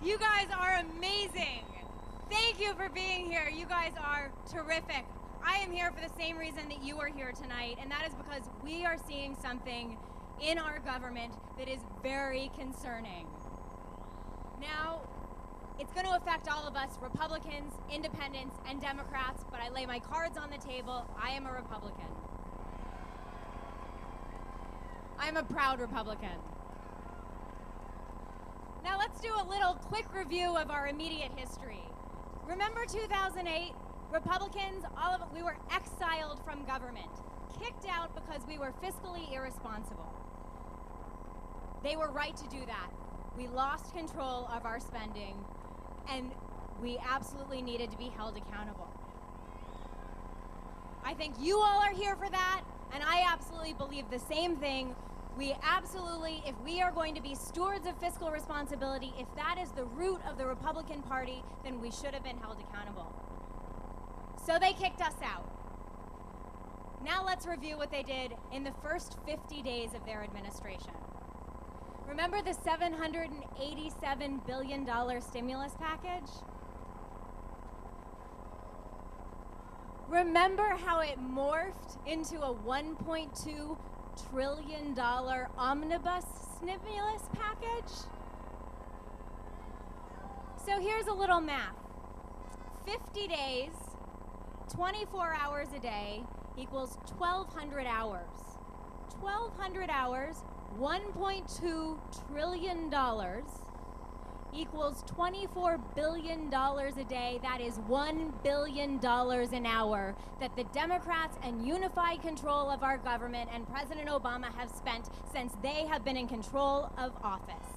You guys are amazing. Thank you for being here. You guys are terrific. I am here for the same reason that you are here tonight, and that is because we are seeing something in our government that is very concerning. Now, it's going to affect all of us, Republicans, Independents, and Democrats, but I lay my cards on the table. I am a Republican. I am a proud Republican. Now let's do a little quick review of our immediate history. Remember 2008? Republicans, we were exiled from government, kicked out because we were fiscally irresponsible. They were right to do that. We lost control of our spending, and we absolutely needed to be held accountable. I think you all are here for that, and I absolutely believe the same thing. We absolutely, if we are going to be stewards of fiscal responsibility, if that is the root of the Republican Party, then we should have been held accountable. So they kicked us out. Now let's review what they did in the first 50 days of their administration. Remember the $787 billion stimulus package? Remember how it morphed into a $1.2 trillion omnibus stimulus package? So here's a little math. 50 days, 24 hours a day equals 1,200 hours. 1,200 hours, $1.2 trillion equals $24 billion a day. That is $1 billion an hour that the Democrats and unified control of our government and President Obama have spent since they have been in control of office.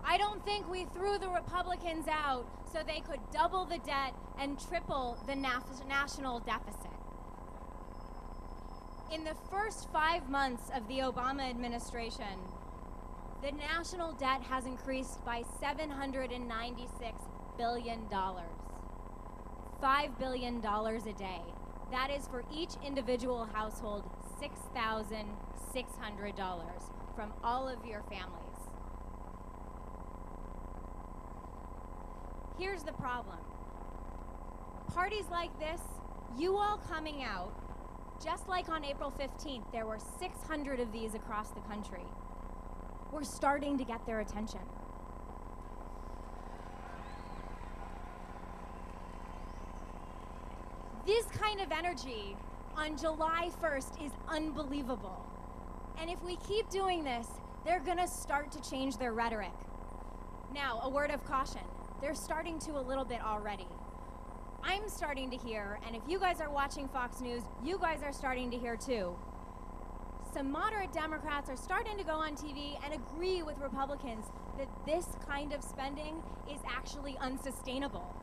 I don't think we threw the Republicans out so they could double the debt and triple the national deficit. In the first 5 months of the Obama administration, the national debt has increased by $796 billion. $5 billion a day. That is for each individual household, $6,600 from all of your families. Here's the problem. Parties like this, you all coming out, just like on April 15th, there were 600 of these across the country. We're starting to get their attention. This kind of energy on July 1st is unbelievable. And if we keep doing this, they're gonna start to change their rhetoric. Now, a word of caution. They're starting to a little bit already. I'm starting to hear, and if you guys are watching Fox News, you guys are starting to hear too. Some moderate Democrats are starting to go on TV and agree with Republicans that this kind of spending is actually unsustainable.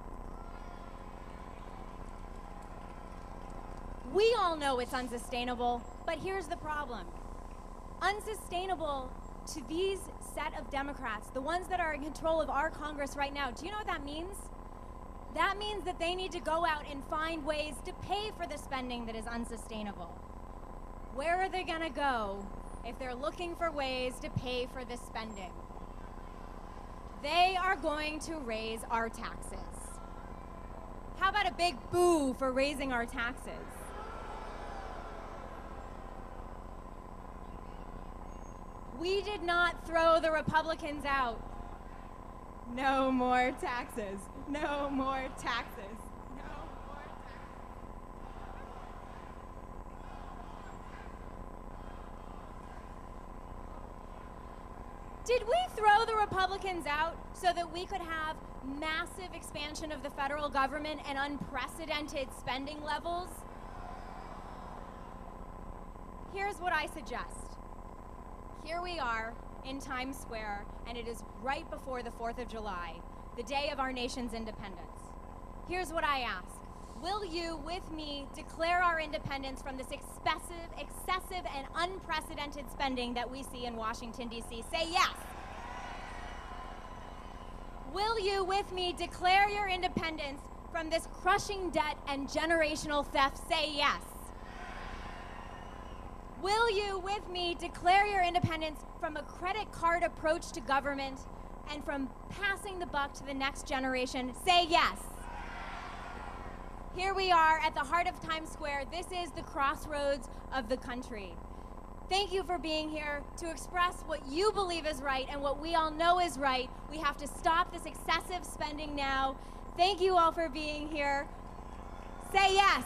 We all know it's unsustainable, but here's the problem. Unsustainable to these set of Democrats, the ones that are in control of our Congress right now, do you know what that means? That means that they need to go out and find ways to pay for the spending that is unsustainable. Where are they gonna go if they're looking for ways to pay for this spending? They are going to raise our taxes. How about a big boo for raising our taxes? We did not throw the Republicans out. No more taxes. No more taxes. No more taxes. Did we throw the Republicans out so that we could have massive expansion of the federal government and unprecedented spending levels? Here's what I suggest. Here we are in Times Square, and it is right before the 4th of July, the day of our nation's independence. Here's what I ask. Will you, with me, declare our independence from this excessive and unprecedented spending that we see in Washington, D.C.? Say yes. Will you, with me, declare your independence from this crushing debt and generational theft? Say yes. Will you, with me, declare your independence from a credit card approach to government and from passing the buck to the next generation? Say yes. Here we are at the heart of Times Square. This is the crossroads of the country. Thank you for being here to express what you believe is right and what we all know is right. We have to stop this excessive spending now. Thank you all for being here. Say yes.